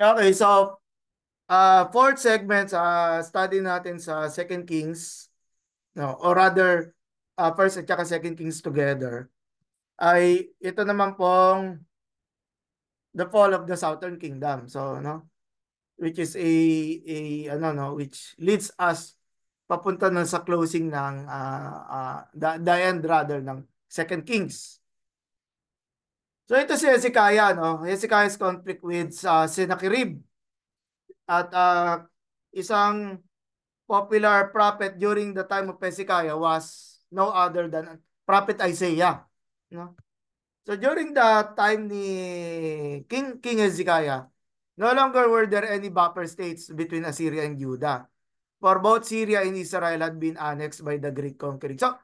Okay, so fourth segment sa study natin sa Second Kings, no, or rather First at saka Second Kings together, ay ito naman pong the fall of the Southern Kingdom. So, no, which is a ano no, which leads us papunta na sa closing ng the end rather ng Second Kings. So ito si Hezekiah, no? Hezekiah's conflict with Sennacherib at isang popular prophet during the time of Hezekiah was no other than Prophet Isaiah. No? So during the time ni King Hezekiah, no longer were there any buffer states between Assyria and Judah. For both Syria and Israel had been annexed by the Greek conquering. So,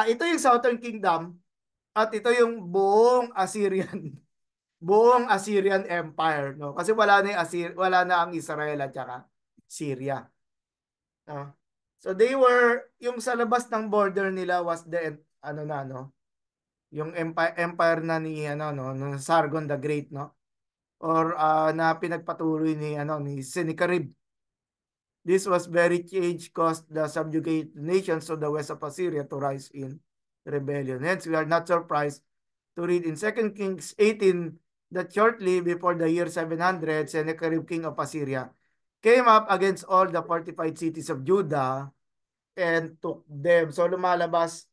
ito yung Southern Kingdom at ito yung buong Assyrian Empire, no? Kasi wala na ang Israel at saka Syria. No? So they were yung sa labas ng border nila was the ano na no, yung empire na ni ano no, no Sargon the Great, no? Or na pinagpatuloy ni ano ni Sennacherib. This was very change caused the subjugate nations of the west of Assyria to rise in rebellion. Hence, we are not surprised to read in 2 Kings 18 that shortly before the year 700, Sennacherib, king of Assyria, came up against all the fortified cities of Judah and took them. So lumalabas,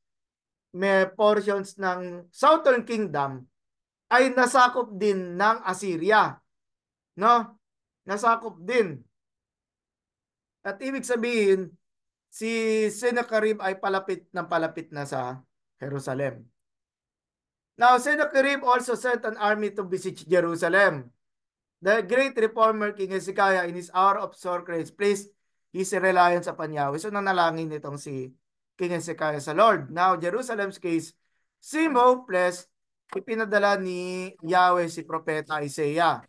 may portions ng Southern Kingdom ay nasakop din ng Assyria. No? Nasakop din. At ibig sabihin, si Sennacherib ay palapit na sa Jerusalem. Now, Sennacherib also sent an army to besiege Jerusalem. The great reformer King Hezekiah in his hour of sore grace placed his reliance upon Yahweh. So nanalangin itong si King Hezekiah sa Lord. Now, Jerusalem's case seemed hopeless. Ipinadala ni Yahweh si Propeta Isaiah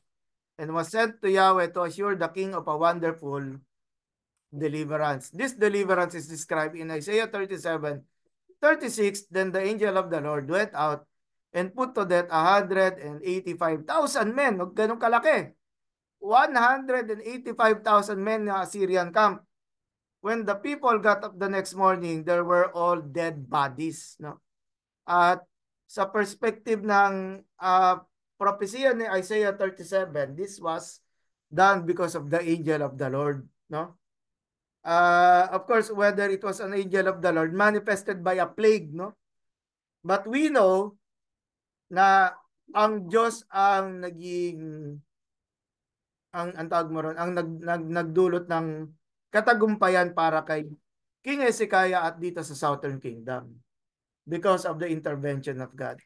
and was sent to Yahweh to assure the king of a wonderful deliverance. This deliverance is described in Isaiah 37:36. Then the angel of the Lord went out and put to death 185,000 men. Huwag ganun kalaki. 185,000 men na Assyrian camp. When the people got up the next morning, there were all dead bodies. No? At sa perspective ng propesya ni Isaiah 37, this was done because of the angel of the Lord. No? Of course, whether it was an angel of the Lord manifested by a plague, no? But we know na ang Diyos ang ang tawag mo ron, ang nagdulot ng katagumpayan para kay King Hezekiah at dito sa Southern Kingdom because of the intervention of God.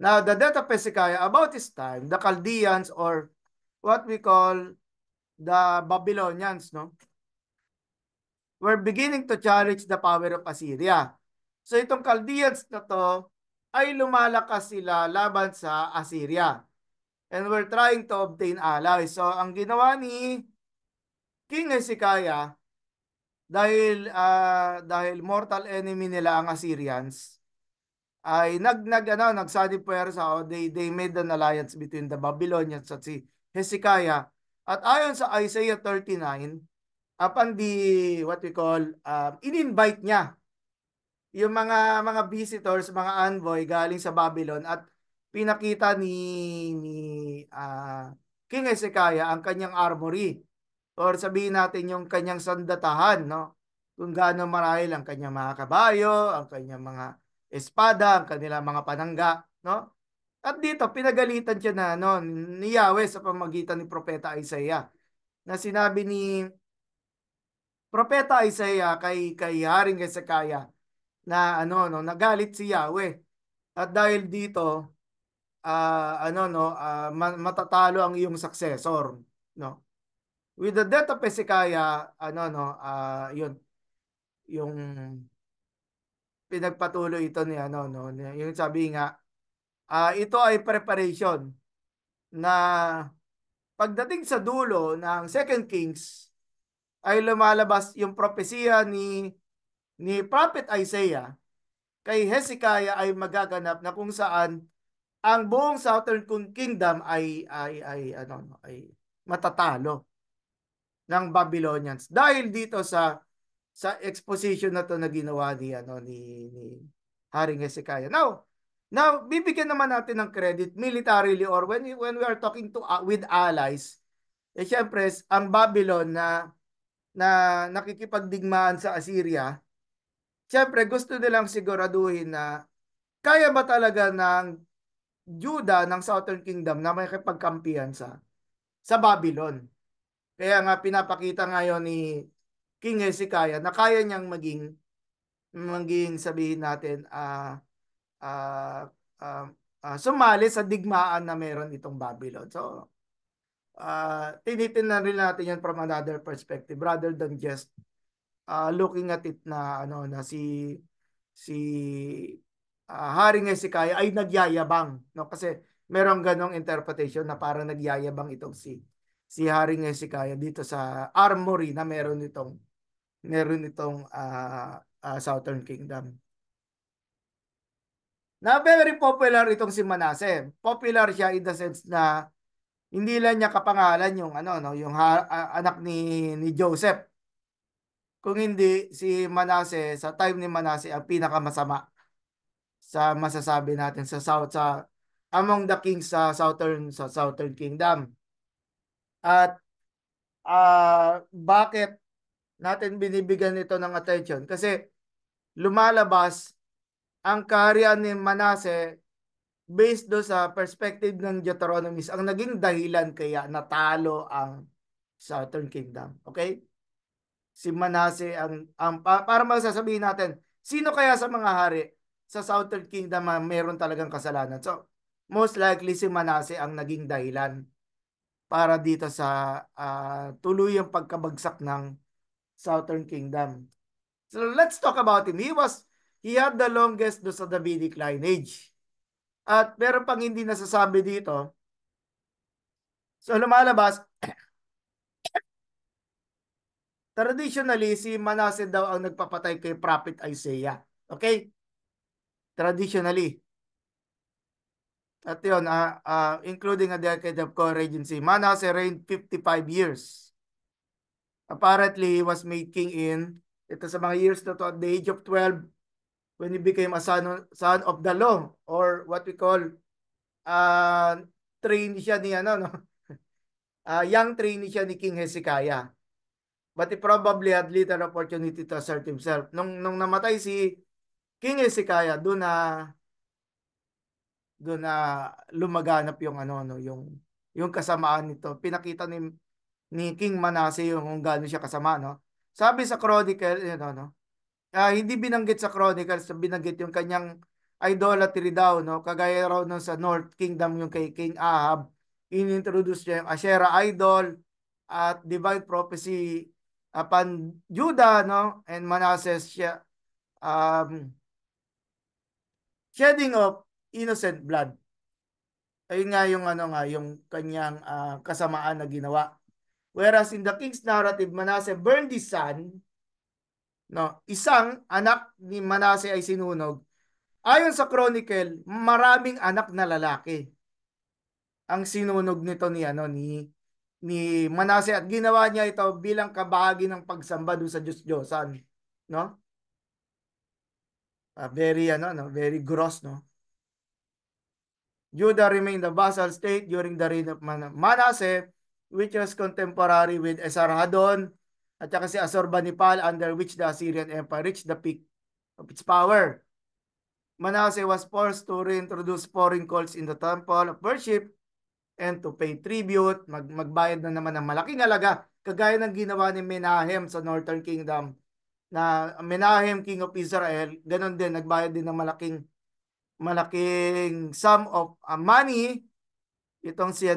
Now, the death of Hezekiah, about this time, the Chaldeans, or what we call the Babylonians, no, were beginning to challenge the power of Assyria. So itong Chaldeans na to ay lumalakas sila laban sa Assyria and were trying to obtain allies. So ang ginawa ni King Hezekiah, dahil mortal enemy nila ang Assyrians, ay nagsadi puwersa, o they made an alliance between the Babylonians at si Hezekiah. At ayon sa Isaiah 39, upon the what we call in-invite niya yung mga visitors, mga envoy galing sa Babylon, at pinakita ni King Hezekiah ang kanyang armory, or sabihin natin yung kanyang sandatahan, no? Kung gaano marahil ang kanyang mga kabayo, ang kanyang mga espada, ang kanilang mga panangga, no? At dito pinagalitan siya na no ni Yahweh sa pamamagitan ni Propeta Isaiah, na sinabi ni Propeta Isaiah kay Haring Hezekiah na ano no, nagalit si Yahweh. At dahil dito matatalo ang iyong successor, no. With the death of Hezekiah, yun yung pinagpatuloy ito ni yung sabi nga, ito ay preparation na pagdating sa dulo ng Second Kings ay lumalabas yung propesiya ni Prophet Isaiah kay Hezekiah ay magaganap, na kung saan ang buong Southern Kingdom ay matatalo ng Babylonians dahil dito sa exposition na to na ginawa ni Haring Hezekiah. Now bibigyan naman natin ng credit militarily or when we are talking to with allies, syempre ang Babylon na nakikipagdigmaan sa Assyria, syempre gusto nilang siguraduhin na kaya ba talaga ng Judah ng Southern Kingdom na may kipagkampihan sa Babylon. Kaya nga pinapakita ngayon ni King Hezekiah na kaya niyang maging sabihin natin uh, uh, sumali sa digmaan na meron itong Babylon. So tinitingnan rin natin yan from another perspective rather than just looking at it na na si Haring Hezekiah ay nagyayabang, no? Kasi merong ganong interpretation na parang nagyayabang itong si Haring Hezekiah dito sa armory na meron itong Southern Kingdom. Na very popular itong si Manasseh. Popular siya in the sense na hindi lang niya kapangalan yung yung anak ni Joseph. Kung hindi, si Manasseh sa time ni Manasseh ang pinakamasama sa masasabi natin sa among the kings sa Southern Kingdom. At bakit natin binibigyan ito ng attention? Kasi lumalabas ang kaharian ni Manasseh based do sa perspective ng Deuteronomist ang naging dahilan kaya natalo ang Southern Kingdom. Okay? Si Manasseh para masasabihin natin, sino kaya sa mga hari sa Southern Kingdom meron talagang kasalanan? So, most likely si Manasseh ang naging dahilan para dito sa tuluyang pagkabagsak ng Southern Kingdom. So, let's talk about him. He had the longest do sa Davidic lineage. At meron pang hindi nasasabi dito. So, lumalabas, traditionally, si Manasseh daw ang nagpapatay kay Prophet Isaiah. Okay? Traditionally. At yun, including a decade of co-regency. Manasseh reigned 55 years. Apparently, he was made king ito sa mga years na to, at the age of 12, when he became a son of the law, or what we call, trainee siya ni young trainee siya ni King Hezekiah. But he probably had little opportunity to assert himself. Nung namatay si King Hezekiah, doon na lumaganap yung yung kasamaan nito. Pinakita ni King Manasseh yung kung gaano siya kasama, no? Sabi sa Chronicle, hindi binanggit sa Chronicles, binanggit yung kanyang idolatry daw, no? Kagaya raw nung sa North Kingdom yung kay King Ahab, inintroduce niya yung Asherah idol at divine prophecy upon Judah, no? And Manasseh siya shedding of innocent blood. Ayun nga yung yung kanyang kasamaan na ginawa. Whereas in the king's narrative, Manasseh burned his son, no? Isang anak ni Manasseh ay sinunog. Ayon sa Chronicle, maraming anak na lalaki ang sinunog nito ni Manasseh at ginawa niya ito bilang kabahagi ng pagsamba doon sa Diyos-Diyosan, no? Very gross, no? Judah remained a vassal state during the reign of Manasseh, which was contemporary with Esarhaddon at saka si Assurbanipal, under which the Assyrian Empire reached the peak of its power. Manasseh was forced to reintroduce foreign cults in the temple of worship and to pay tribute, magbayad na naman ng malaking halaga, kagaya ng ginawa ni Menahem sa Northern Kingdom, na Menahem, King of Israel, ganun din, nagbayad din ng malaking sum of money itong si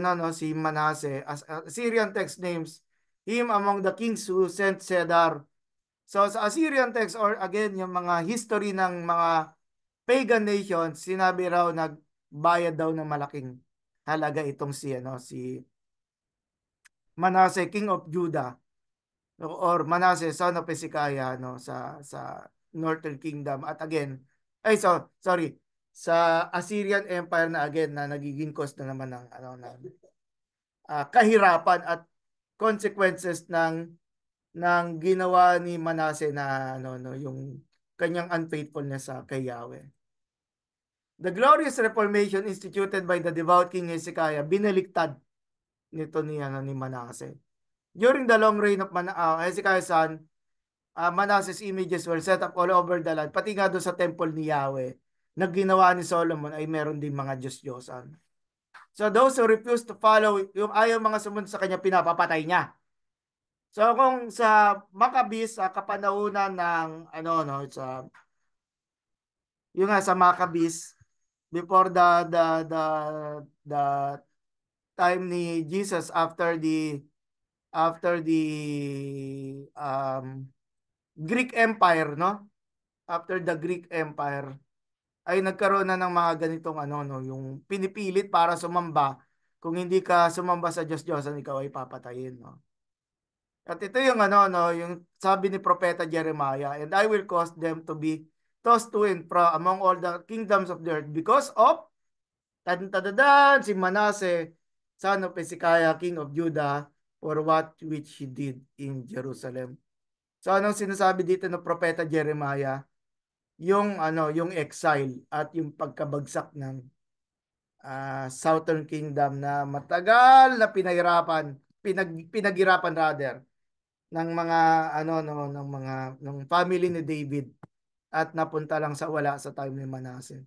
Manasseh. As Assyrian text names him among the kings who sent Cedar. So sa Assyrian text, or again yung mga history ng mga pagan nations, sinabi raw nagbayad daw ng malaking halaga itong si Manasseh, King of Judah, or Manasseh, son of Hezekiah, sa Northern Kingdom. At again, sorry, sa Assyrian Empire na again na nagiging cause na naman ng kahirapan at consequences ng ginawa ni Manase na yung kanyang unfaithfulness sa kay Yahweh. The glorious reformation instituted by the devout King Hezekiah binaliktad nito ni Manase. During the long reign of Hezekiah's son, Manasseh's images were set up all over the land. Pati nga doon sa temple ni Yahweh na ginawa ni Solomon ay meron din mga Diyos-Diyosan. So those who refuse to follow, yung ayaw mga sumunod sa kanya, pinapapatay niya. So kung sa Maccabees, sa kapanahunan ng yung nga sa Maccabees, before the time ni Jesus after the Greek Empire, no? After the Greek Empire ay nagkaroon na ng mga ganitong yung pinipilit para sumamba. Kung hindi ka sumamba sa Diyos-Diyosan, ikaw ay papatayin, no? At ito yung yung sabi ni Propeta Jeremiah, and I will cause them to be tossed to and fro among all the kingdoms of the earth because of si Manasseh, son of Hezekiah, king of Judah, for what which he did in Jerusalem. So anong sinasabi dito ng Propeta Jeremiah? Yung exile at yung pagkabagsak ng Southern Kingdom na matagal na pinaghirapan rather ng mga ng family ni David at napunta lang sa wala sa time ni Manasseh.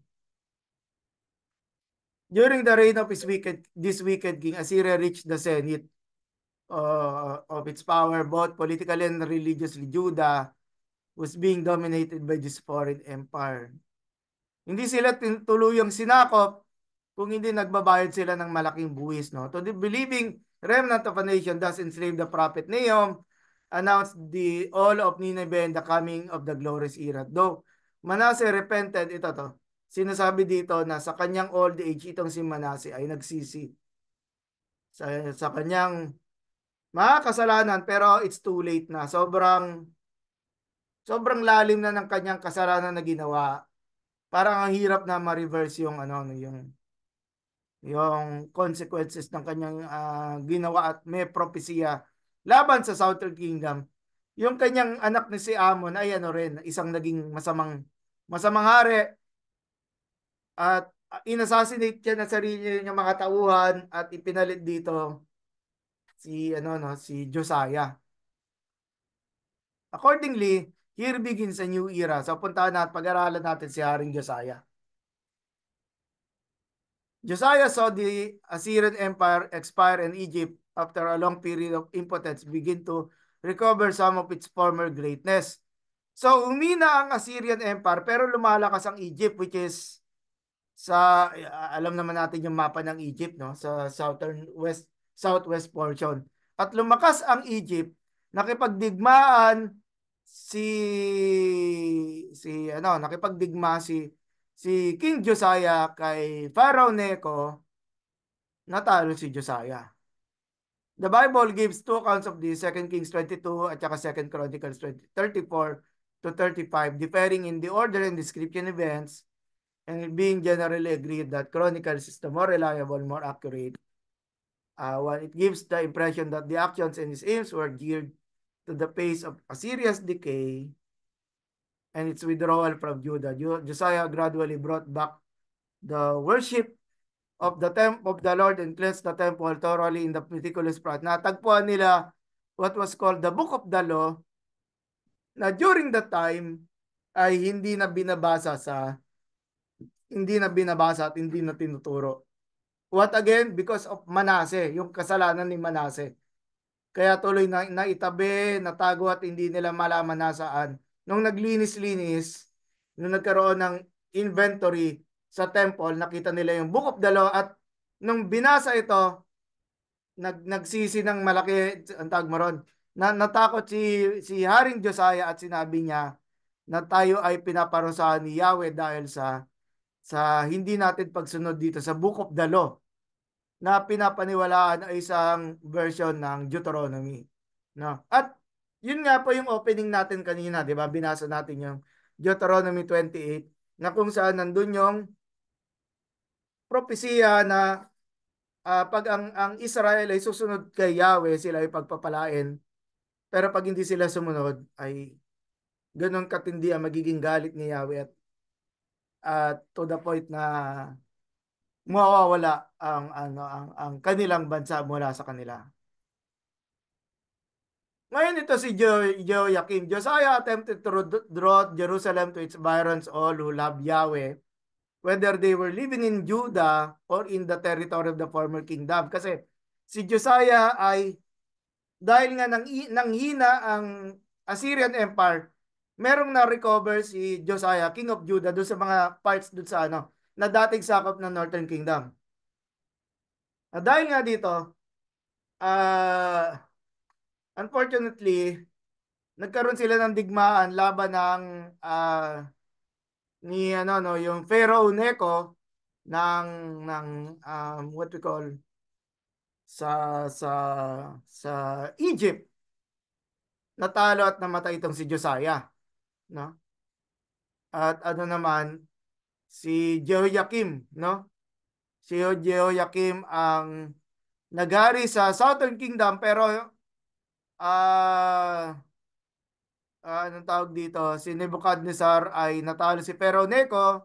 During the reign of this wicked king, Assyria reached the zenith of its power, both politically and religiously. Judah was being dominated by this foreign empire. Hindi sila tuluyang sinakop kung hindi nagbabayad sila ng malaking buwis, no? To the believing remnant of a nation thus enslaved the prophet Nahum announced the all of Nineveh and the coming of the glorious era. Though Manasseh repented, sinasabi dito na sa kanyang old age itong si Manasseh ay nagsisi sa kanyang mga kasalanan, pero it's too late na. Sobrang lalim na ng kanyang kasalanan na ginawa. Parang ang hirap na ma-reverse yung consequences ng kanyang ginawa at may propesya laban sa Southern Kingdom. Yung kanyang anak ni si Amon ay rin, isang naging masamang hari at inassassinate niya na sarili niyang mga tauhan at ipinalit dito si Josiah. Accordingly, here begins a new era. So puntahan natin, pag-aralan natin si Haring Josiah. Josiah saw the Assyrian Empire expire and Egypt, after a long period of impotence, begin to recover some of its former greatness. So umina ang Assyrian Empire pero lumalakas ang Egypt, which is alam naman natin yung mapa ng Egypt, no? Sa southwest portion. At lumakas ang Egypt, nakipagdigmaan si King Josiah kay Pharaoh Necho, natalo si Josiah. The Bible gives two accounts of this, 2 Kings 22 at saka 2 Chronicles 34 to 35, differing in the order and description events, and being generally agreed that Chronicles is the more reliable, more accurate. While it gives the impression that the actions and his aims were geared to the pace of Assyria's decay and its withdrawal from Judah, Josiah gradually brought back the worship of the temple of the Lord and cleansed the temple thoroughly in the meticulous process. Natagpuan nila what was called the Book of the Law, na during that time ay hindi na binabasa at hindi na tinuturo. What again? Because of Manasseh, yung kasalanan ni Manasseh. Kaya tuloy na itabi, natago at hindi nila malaman nasaan. Nung naglinis-linis, nung nagkaroon ng inventory sa temple, nakita nila yung Book of the Law at nung binasa ito, nagsisi ng malaki, ang tawag mo ron, natakot si Haring Josiah at sinabi niya na tayo ay pinaparusahan ni Yahweh dahil sa hindi natin pagsunod dito sa Book of the Law na pinapaniwalaan ay isang version ng Deuteronomy. No? At yun nga po yung opening natin kanina, di ba? Binasa natin yung Deuteronomy 28 na kung saan nandun yung propesiya na pag ang Israel ay susunod kay Yahweh, sila ay pagpapalain. Pero pag hindi sila sumunod, ay ganun katindi ang magiging galit ni Yahweh at to the point na mawawala ang kanilang bansa mula sa kanila. Ngayon ito si Joachim. Josiah attempted to draw Jerusalem to its barons, all who love Yahweh, whether they were living in Judah or in the territory of the former kingdom. Kasi si Josiah ay dahil nga nanghina ang Assyrian Empire, merong na-recover si Josiah, King of Judah, doon sa mga parts doon sa na dating sakop ng Northern Kingdom. Dahil nga dito, unfortunately, nagkaroon sila ng digmaan laban ng ni yung Pharaoh Necho ng what we call sa sa sa Egypt. Natalo at namatay itong si Josiah, no? At naman si Jehoiakim, no? Si Jehoiakim ang nagari sa Southern Kingdom, pero anong tawag dito? Si Nebuchadnezzar ay natalo si Pharaoh Necho,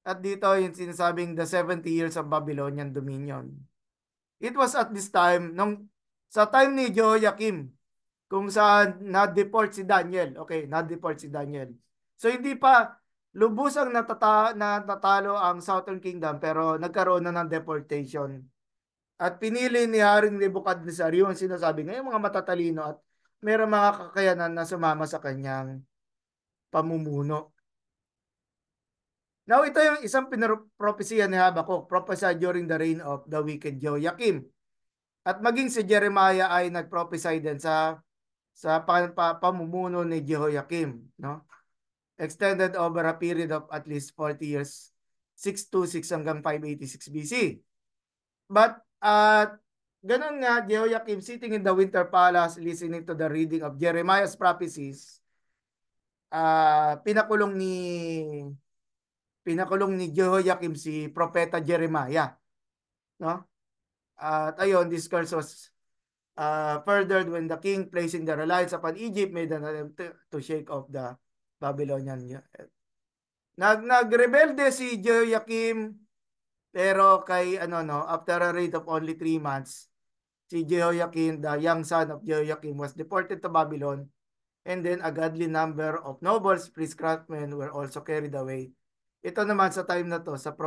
at dito yung sinasabing the 70 years of Babylonian dominion. It was at this time, sa time ni Jehoiakim, kung saan na-deport si Daniel. Okay, na-deport si Daniel. So hindi pa lubusang natatalo ang Southern Kingdom, pero nagkaroon na ng deportation. At pinili ni Haring Nebuchadnezzar yung sinasabi ngayon mga matatalino at mayroong mga kakayanan na sumama sa kanyang pamumuno. Now, ito yung isang pinropesya ni Habakkuk, prophesied during the reign of the wicked Joachim. At maging si Jeremiah ay nagprophesy din sa pamumuno ni Jehoiakim, no? Extended over a period of at least 40 years, 626 hanggang 586 BC. But ganun nga, Jehoiakim sitting in the winter palace listening to the reading of Jeremiah's prophecies, pinakulong ni Jehoiakim si Propeta Jeremiah, no? At ayun, this curse was furthered when the king, placing the reliance upon Egypt, made an attempt to shake off the Babylonian. Nagrebelde si Jehoiakim, pero after a reign of only 3 months, si Jehoiakim, the young son of Jehoiakim, was deported to Babylon, and then a godly number of nobles, priests, craftsmen were also carried away. Ito naman sa time na to, sa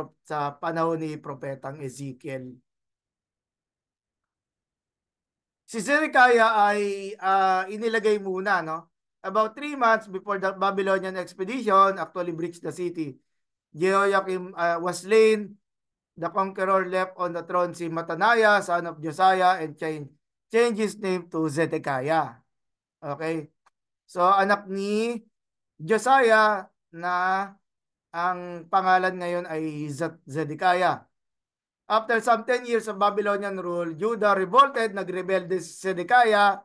panahon ni Propetang Ezekiel. Si Zedekiah ay inilagay muna, no? About 3 months before the Babylonian expedition actually breached the city, Jehoiakim was slain. The conqueror left on the throne si Mataniah, son of Josiah, and changed his name to Zedekiah. Okay? So, anak ni Josiah na ang pangalan ngayon ay Zedekiah. After some 10 years of Babylonian rule, Judah revolted, nagrebelde si Zedekiah.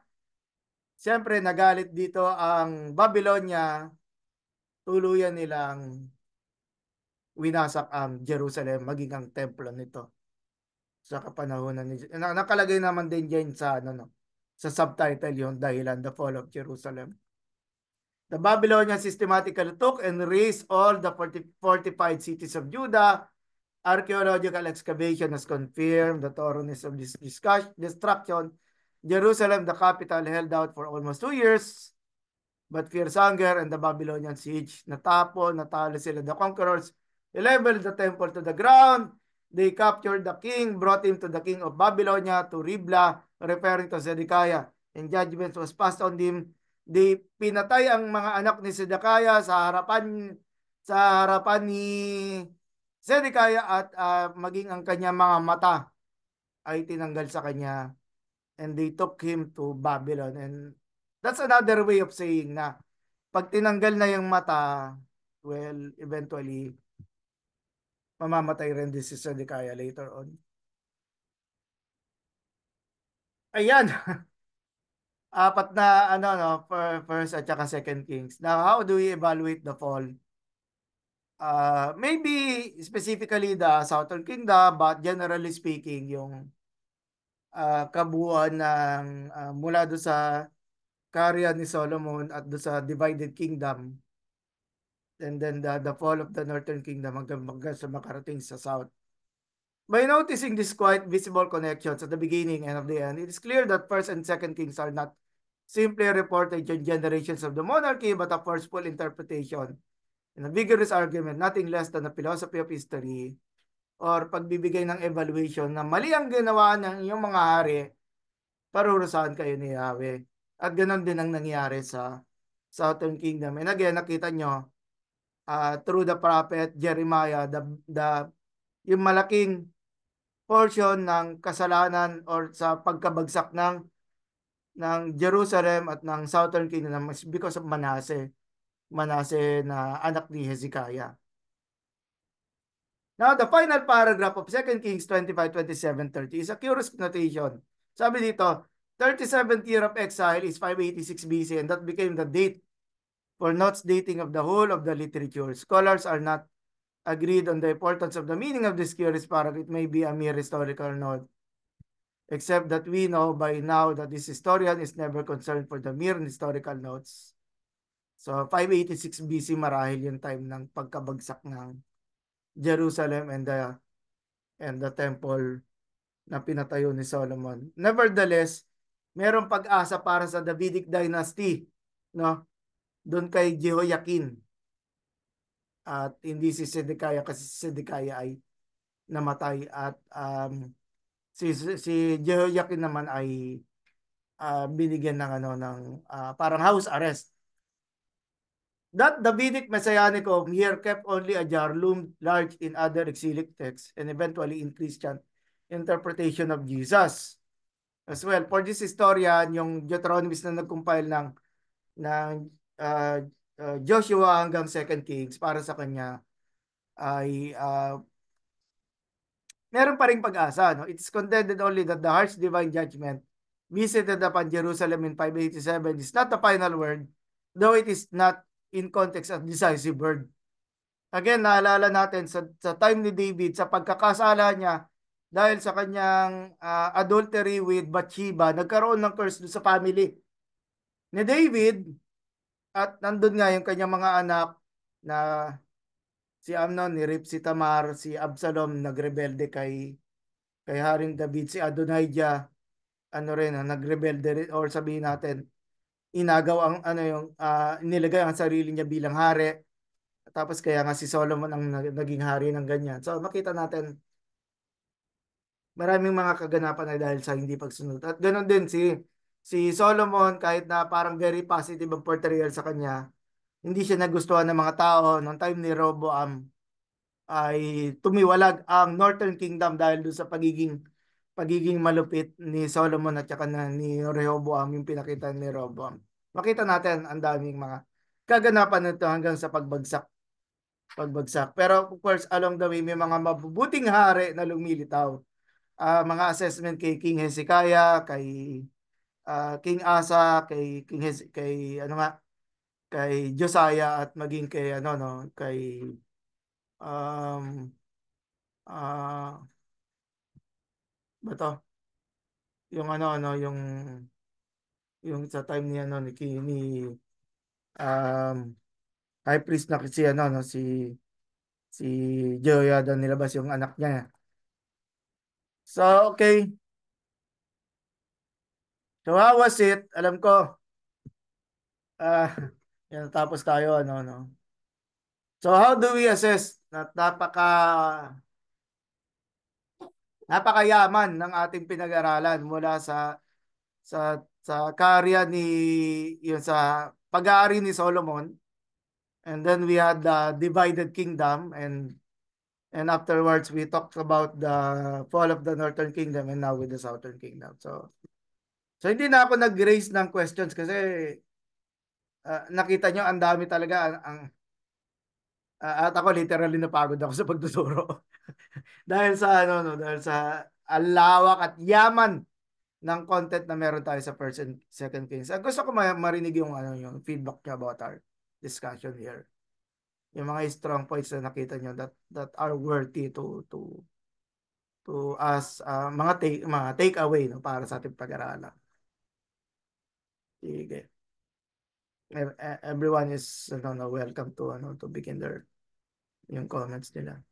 Siyempre, nagalit dito ang Babylonia. Tuluyan nilang winasak ang Jerusalem, maging ang templo nito sa kapanahonan ni nakalagay naman din diyan sa subtitle yung dahilan, the fall of Jerusalem. The Babylonians systematically took and razed all the fortified cities of Judah. Archaeological excavation has confirmed the thoroughness of this destruction. Jerusalem, the capital, held out for almost 2 years, but fierce hunger and the Babylonian siege, natalo sila. The conquerors leveled the temple to the ground. They captured the king, brought him to the king of Babylonia, to Riblah, referring to Zedekiah, and judgment was passed on him. They pinatay ang mga anak ni Zedekiah sa harapan ni Zedekiah, at maging ang kanya mga mata ay tinanggal sa kanya, and they took him to Babylon. And that's another way of saying na pag tinanggal na yung mata, well, eventually mamamatay rin din si Zedekiah later on. Ayan. Apat na first at saka second Kings. Now, how do we evaluate the fall? Maybe specifically the Southern Kingdom, but generally speaking, yung kabuuan ng mula do sa karya ni Solomon at do sa divided kingdom, and then the fall of the Northern Kingdom hanggang sa makarating sa South. By noticing these quite visible connections at the beginning and of the end, it is clear that First and Second Kings are not simply reported generations of the monarchy, but a forceful interpretation and a vigorous argument, nothing less than a philosophy of history or pagbibigay ng evaluation na mali ang ginawa ng iyong mga hari, parurusahan kayo ni Yahweh. At ganon din ang nangyari sa Southern Kingdom. And again, nakita nyo, through the prophet Jeremiah, yung malaking portion ng kasalanan or sa pagkabagsak ng Jerusalem at ng Southern Kingdom is because of Manasseh na anak ni Hezekiah. Now, the final paragraph of 2 Kings 25:27-30 is a curious notation. Sabi dito, 37th year of exile is 586 BC, and that became the date for notes dating of the whole of the literature. Scholars are not agreed on the importance of the meaning of this curious paragraph. It may be a mere historical note, except that we know by now that this historian is never concerned for the mere historical notes. So, 586 BC marahil yung time ng pagkabagsak ng Jerusalem and the temple na pinatayo ni Solomon. Nevertheless, mayroong pag-asa para sa Davidic dynasty, no? Doon kay Jehoiakim. At hindi si Zedekiah, kasi si Zedekiah ay namatay, at si Jehoiakim naman ay binigyan ng parang house arrest. That Davidic messianic of here kept only ajar loomed large in other exilic texts and eventually in Christian interpretation of Jesus as well. For this historian, yung Deuteronomist na nag-compile ng Joshua hanggang 2 Kings, para sa kanya ay meron pa ring pag-asa. No? It's contended only that the harsh divine judgment visited upon Jerusalem in 587 is not the final word, though it is not in context of decisive word. Again, naalala natin sa time ni David, sa pagkakasala niya dahil sa kanyang adultery with Bathsheba, nagkaroon ng curse doon sa family ni David, at nandun nga yung kanyang mga anak na si Amnon, ni Rip, si Tamar, si Absalom, nagrebelde kay Haring David, si Adonijah, nagrebelde rin, or sabihin natin, inagaw ang nilagay ang sarili niya bilang hari. Tapos kaya nga si Solomon ang naging hari ng ganyan. So makita natin maraming mga kaganapan na dahil sa hindi pagsunod. At ganoon din si Solomon, kahit na parang very positive ang portrayal sa kanya, hindi siya nagustuhan ng mga tao. Noong time ni Roboam ay tumiwalag ang Northern Kingdom dahil doon sa pagiging malupit ni Solomon at saka ni Rehoboam, yung pinakita ni Roboam. Makita natin ang daming mga kaganapan nito hanggang sa pagbagsak. Pero of course, along the way, may mga mabubuting hari na lumilitaw. Mga assessment kay King Hezekiah, kay King Asa, kay Josiah, at maging kay kay um bato yung yung sa time ni um high priest na si Jehoiada, nilabas yung anak niya. So, okay. So, how was it? Alam ko, yan, tapos tayo, So, how do we assess na napakayaman ng ating pinag-aralan mula sa karya yung sa pag-aari ni Solomon, and then we had the divided kingdom, and afterwards we talked about the fall of the Northern Kingdom, and now with the Southern Kingdom. So hindi na ako nag-raise ng questions kasi nakita nyo ang dami talaga at ako literally napagod ako sa pagtuturo. Dahil sa dahil sa alawak at yaman ng content na meron tayo sa First and Second Kings. Gusto ko marinig yung feedback niya about our discussion here. yung mga strong points na nakita nyo that are worthy to us mga take away no para sa ating pag-aralan. Sige. Everyone is welcome to begin their yung comments nila.